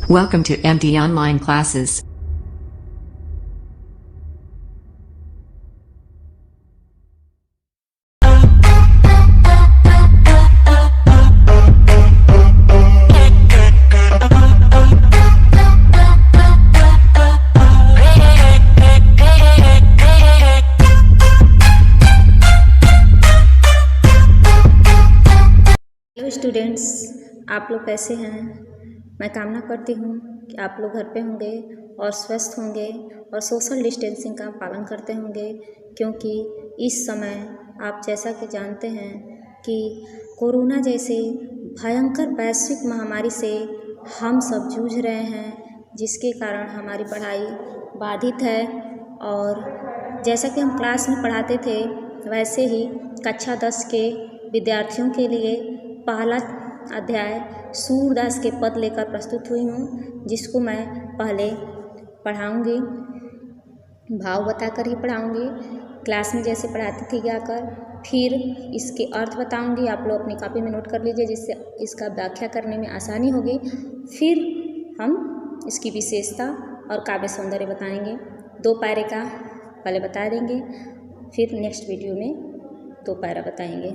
Welcome to MD Online Classes. Hello students, आप लोग कैसे हैं। मैं कामना करती हूँ कि आप लोग घर पे होंगे और स्वस्थ होंगे और सोशल डिस्टेंसिंग का पालन करते होंगे, क्योंकि इस समय आप जैसा कि जानते हैं कि कोरोना जैसे भयंकर वैश्विक महामारी से हम सब जूझ रहे हैं, जिसके कारण हमारी पढ़ाई बाधित है। और जैसा कि हम क्लास में पढ़ाते थे, वैसे ही कक्षा 10 के विद्यार्थियों के लिए पहला अध्याय सूरदास के पद लेकर प्रस्तुत हुई हूँ, जिसको मैं पहले पढ़ाऊँगी, भाव बताकर ही पढ़ाऊँगी, क्लास में जैसे पढ़ाती थी जाकर। फिर इसके अर्थ बताऊँगी, आप लोग अपनी कॉपी में नोट कर लीजिए, जिससे इसका व्याख्या करने में आसानी होगी। फिर हम इसकी विशेषता और काव्य सौंदर्य बताएंगे। 2 पैरे का पहले बता देंगे, फिर नेक्स्ट वीडियो में 2 पैरा बताएंगे।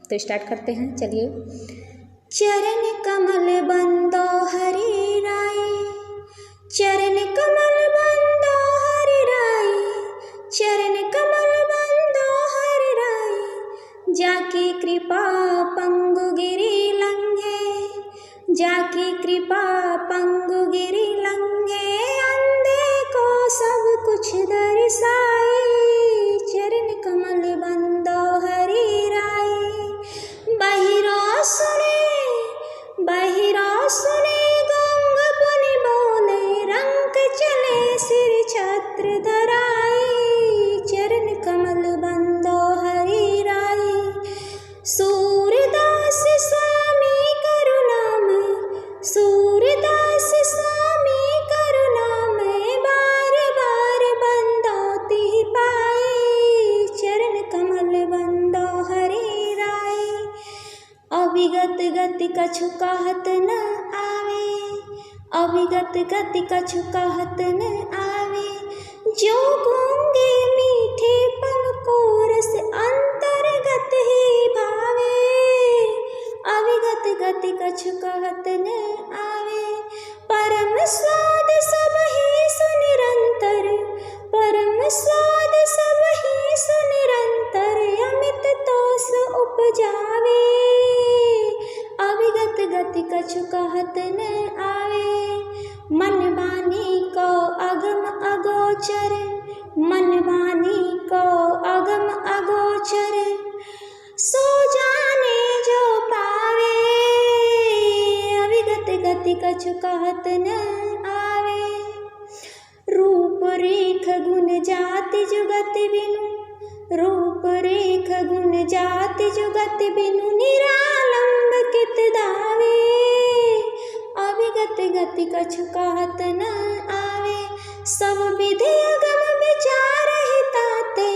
तो स्टार्ट करते हैं, चलिए। चरण कमल बंदो हरि राय, चरण कमल बंदो हरि राय, चरण कमल बंदो हरि राय, जाकी कृपा पंगु गिरि लंघे, जाकी कृपा पंगु गिरि लंघे, अंधे को सब कुछ दर्शाए, चरण कमल बंदो हरि राय। बहिरा सुने गंग पुनि बोले, रंग चले सिर छत्र धराए, चरण कमल बंदो हरि राय। सूरदास स्वामी करुणाम, सूरदास स्वामी करुणाम, बार बार बंदौती पाए, चरण कमल बंदो हरि राय। अविगत गति कछु कहत न आवे, अविगत गति कछु कहत न आवे, जो गूंगे मीठे पलको रस अंतर्गत ही भावे, अविगत गति कछु कहत न आवे, परम स्वाद सब ही सुनिरंतर, परम स्वाद सब ही सुनिरंतर, अमित तोष उपजावे, अविगत गति कछु कहत न आवे। मन वाणी को अगम अगोचर, मन वाणी को अगम अगोचर, सो जाने जो पावे, अविगत गति कछु कहत न आवे। रूप रेख गुण जाति जुगत बिनु, रूप रेख गुण जाति जुगत बिनु, निरालंब कित दावे, अविगत गति कछु कहत न आवे। सब विधि अगम विचार ही ताते,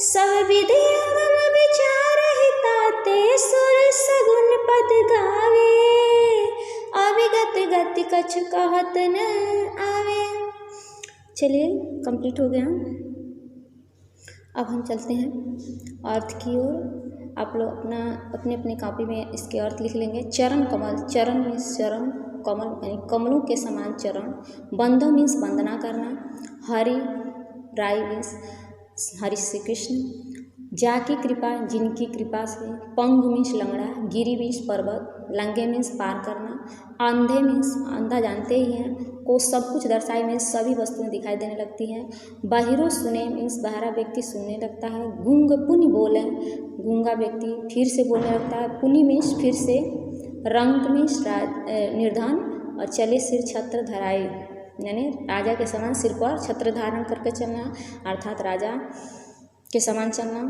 सब विधि अगम विचार ही ताते, सुर सगुन पद गावे, अविगत गति कछु कहत न आवे। चलिए, कंप्लीट हो गया। अब हम चलते हैं अर्थ की ओर। आप लोग अपने अपने कॉपी में इसके अर्थ लिख लेंगे। चरण कमल, चरण मीन्स चरण, कमल यानी कमलों के समान चरण, बंदो मीन्स वंदना करना, हरि राय मीन्स हरि श्री कृष्ण, जाकी कृपा जिनकी कृपा से, पंगु मीन्स लंगड़ा, गिरि मीन्स पर्वत, लंगे मीन्स पार करना, अंधे मीन्स अंधा जानते ही हैं, को सब कुछ दर्शाए मीन्स सभी वस्तुएं दिखाई देने लगती हैं, बहिरो सुने मीन्स बहरा व्यक्ति सुनने लगता है, गुंग पुनि बोले गूंगा व्यक्ति फिर से बोलने लगता है, पुनि मीन्स फिर से, रंग मीन्स निर्धन, और चले सिर छत्र धराए यानी राजा के समान सिर पर छत्र धारण करके चलना, अर्थात राजा के समान चलना।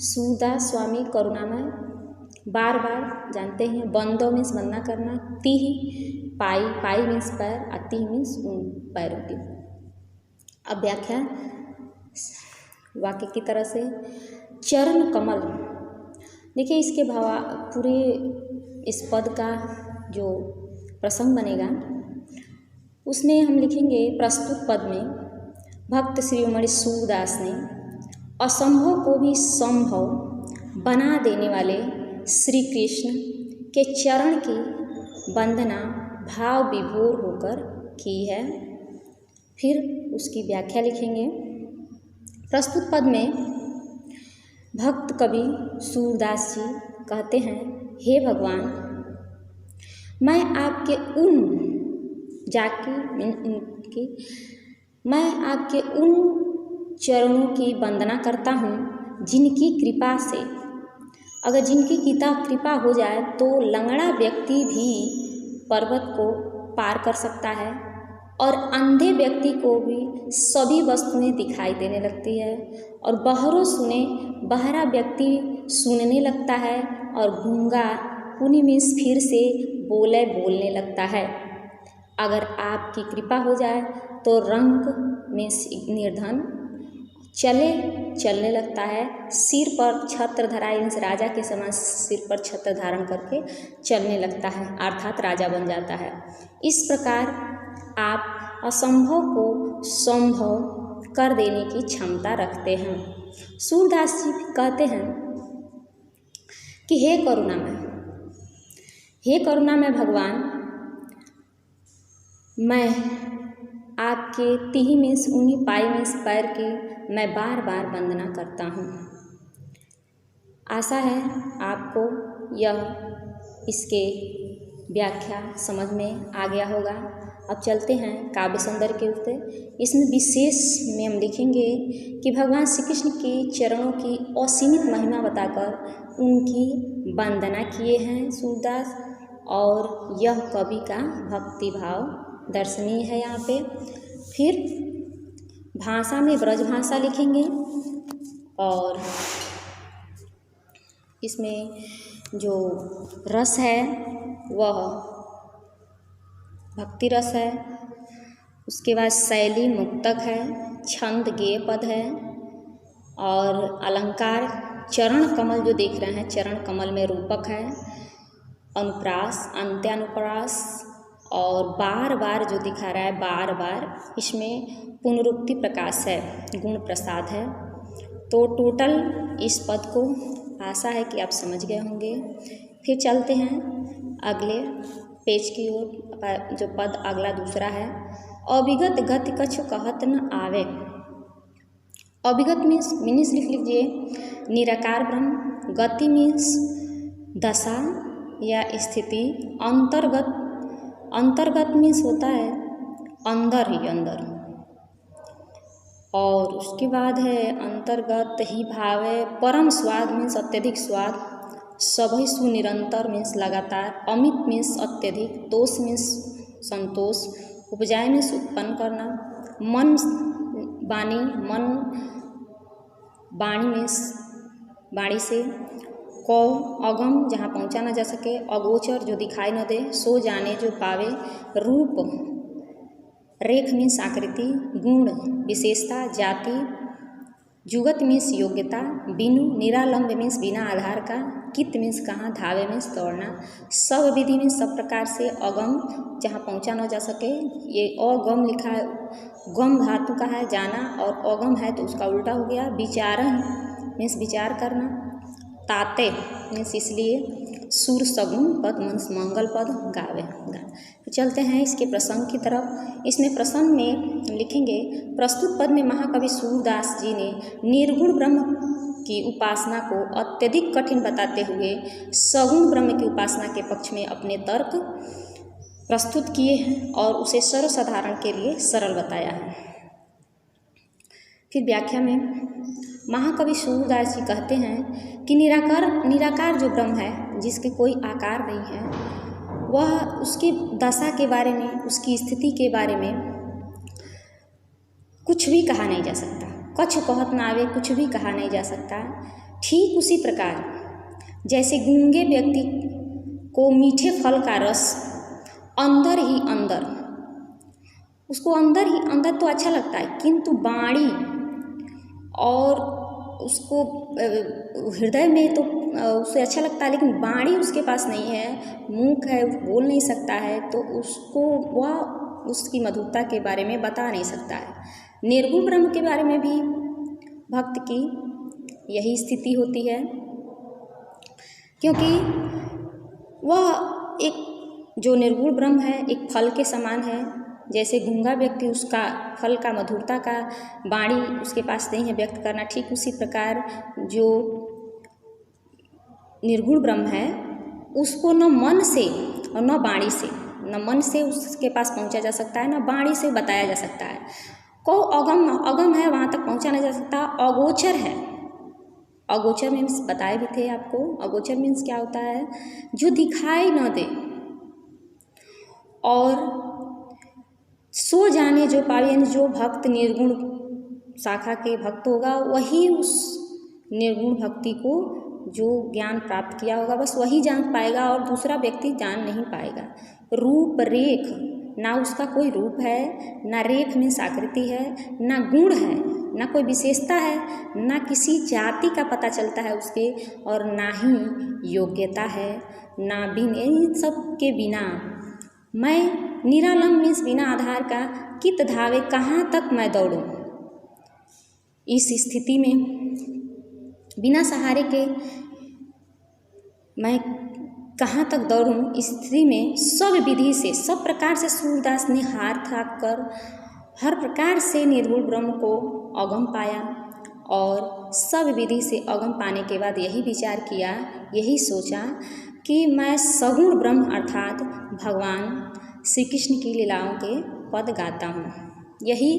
सूरदास स्वामी करुणामय, बार बार जानते हैं, बंदो मीन्स वंदना करना, तिहि पाई, पाई मीन्स पैर, अति मीन्स उन पैरों की। अब व्याख्या वाक्य की तरह से। चरण कमल, देखिए इसके भावा पूरे इस पद का जो प्रसंग बनेगा उसमें हम लिखेंगे प्रस्तुत पद में भक्त शिरोमणि सूरदास ने असंभव को भी संभव बना देने वाले श्री कृष्ण के चरण की वंदना भाव विभोर होकर की है। फिर उसकी व्याख्या लिखेंगे। प्रस्तुत पद में भक्त कवि सूरदास जी कहते हैं, हे भगवान, मैं आपके उन चरणों की वंदना करता हूँ जिनकी कृपा से, अगर जिनकी कृपा हो जाए तो लंगड़ा व्यक्ति भी पर्वत को पार कर सकता है और अंधे व्यक्ति को भी सभी वस्तुएं दिखाई देने लगती है और बहरा व्यक्ति सुनने लगता है और गूंगा पुनिमिस फिर से बोलने लगता है। अगर आपकी कृपा हो जाए तो रंग में निर्धन चलने लगता है, सिर पर छत्र धराए, राजा के समान सिर पर छत्र धारण करके चलने लगता है, अर्थात राजा बन जाता है। इस प्रकार आप असंभव को संभव कर देने की क्षमता रखते हैं। सूरदास जी कहते हैं कि हे करुणामय भगवान, मैं आपके तिहि मीन्स उन्हीं पाई मीन्स पैर की मैं बार बार वंदना करता हूँ। आशा है आपको इसके व्याख्या समझ में आ गया होगा। अब चलते हैं काव्य सौंदर्य के ऊपर। इसमें विशेष में हम लिखेंगे कि भगवान श्री कृष्ण के चरणों की असीमित महिमा बताकर उनकी वंदना किए हैं सूरदास, और यह कवि का भक्ति भाव दर्शनीय है यहाँ पे। फिर भाषा में ब्रज भाषा लिखेंगे और इसमें जो रस है वह भक्ति रस है। उसके बाद शैली मुक्तक है, छंद गेय पद है और अलंकार चरण कमल जो देख रहे हैं, चरण कमल में रूपक है, अनुप्रास अंत्यानुप्रास और बार बार जो दिखा रहा है बार बार, इसमें पुनरुक्ति प्रकाश है, गुण प्रसाद है। तो टोटल इस पद को आशा है कि आप समझ गए होंगे। फिर चलते हैं अगले पेज की ओर। जो पद अगला दूसरा है, अविगत गति कछु कहत न आवे। अविगत मीन्स लिख लीजिए निराकार ब्रह्म, गति मीन्स दशा या स्थिति, अंतर्गत मीन्स होता है अंदर ही अंदर, और उसके बाद है अंतर्गत ही भाव है। परम स्वाद मीन्स अत्यधिक स्वाद, सभी सुनिरंतर मीन्स लगातार, अमित मीन्स अत्यधिक, तोष मीन्स संतोष, उपजाए मीन्स उत्पन्न करना, मन वाणी मीन्स वाणी से, कौ अगम जहाँ पहुँचा न जा सके, अगोचर जो दिखाई न दे, सो जाने जो पावे, रूप रेख मीन्स आकृति, गुण विशेषता, जाति, जुगत मीन्स योग्यता, बिनु निरालंब मीन्स बिना आधार का, कित मीन्स कहाँ, धावे मीन्स दौड़ना, सब विधि मीन्स सब प्रकार से, अगम जहाँ पहुँचा न जा सके। ये अगम लिखा है, गम धातु का है जाना और अगम है तो उसका उल्टा हो गया। विचारन मीन्स विचार करना, ताते मीन्स इसलिए, सुर सगुन पद मीन्स मंगल पद गावे। तो चलते हैं इसके प्रसंग की तरफ। इसमें प्रसंग में लिखेंगे, प्रस्तुत पद में महाकवि सूरदास जी ने निर्गुण ब्रह्म की उपासना को अत्यधिक कठिन बताते हुए सगुण ब्रह्म की उपासना के पक्ष में अपने तर्क प्रस्तुत किए हैं और उसे सर्वसाधारण के लिए सरल बताया है। फिर व्याख्या में महाकवि सूरदास जी कहते हैं कि निराकार जो ब्रह्म है, जिसके कोई आकार नहीं है, वह उसकी दशा के बारे में, उसकी स्थिति के बारे में कुछ भी कहा नहीं जा सकता। कछु कहत न आवे, कुछ भी कहा नहीं जा सकता। ठीक उसी प्रकार जैसे गूंगे व्यक्ति को मीठे फल का रस अंदर ही अंदर, उसको अंदर ही अंदर तो अच्छा लगता है, किंतु बाणी और उसको हृदय में तो उसे अच्छा लगता है, लेकिन बाणी उसके पास नहीं है, मुख है, बोल नहीं सकता है, तो उसको वह उसकी मधुरता के बारे में बता नहीं सकता है। निर्गुण ब्रह्म के बारे में भी भक्त की यही स्थिति होती है, क्योंकि वह एक जो निर्गुण ब्रह्म है एक फल के समान है। जैसे गूंगा व्यक्ति उसका फल का मधुरता का वाणी उसके पास नहीं है व्यक्त करना, ठीक उसी प्रकार जो निर्गुण ब्रह्म है उसको न मन से और न वाणी से, न मन से उसके पास पहुंचा जा सकता है, न वाणी से बताया जा सकता है। को अगम है, वहाँ तक पहुंचा नहीं जा सकता। अगोचर है। अगोचर मीन्स बताए भी थे आपको। अगोचर मीन्स क्या होता है? जो दिखाई न दे और सो जाने जो पावे, यानी जो भक्त निर्गुण शाखा के भक्त होगा वही उस निर्गुण भक्ति को जो ज्ञान प्राप्त किया होगा बस वही जान पाएगा और दूसरा व्यक्ति जान नहीं पाएगा। रूप रेख, ना उसका कोई रूप है, ना रेख में आकृति है, ना गुण है, ना कोई विशेषता है, ना किसी जाति का पता चलता है उसके, और ना ही योग्यता है, ना बिना, इन सब के बिना मैं निरालंब मीन्स बिना आधार का कित धावे, कहाँ तक मैं दौड़ूं। इस स्थिति में बिना सहारे के मैं कहाँ तक दौड़ूं, इस स्थिति में सब विधि से, सब प्रकार से सूरदास ने हार थाक कर हर प्रकार से निर्गुण ब्रह्म को अगम पाया और सब विधि से अगम पाने के बाद यही विचार किया, यही सोचा कि मैं सगुण ब्रह्म अर्थात भगवान श्री कृष्ण की लीलाओं के पद गाता हूँ। यही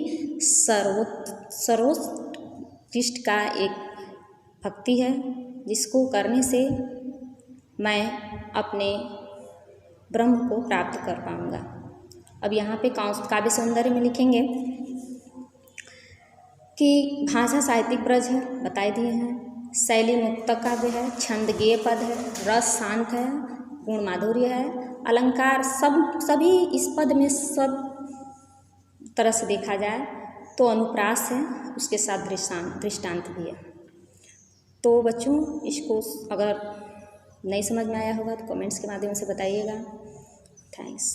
सर्वोत्कृष्ट का एक भक्ति है जिसको करने से मैं अपने ब्रह्म को प्राप्त कर पाऊँगा। अब यहाँ पे काव्य सौंदर्य में लिखेंगे कि भाषा साहित्यिक ब्रज है, बताए दिए हैं। शैली मुक्त काव्य है, छंद गेय पद है, रस शांत है, गुण माधुर्य है, अलंकार सभी इस पद में सब तरह से देखा जाए तो अनुप्रास है, उसके साथ दृष्टांत भी है। तो बच्चों इसको अगर नहीं समझ में आया होगा तो कमेंट्स के माध्यम से बताइएगा। थैंक्स।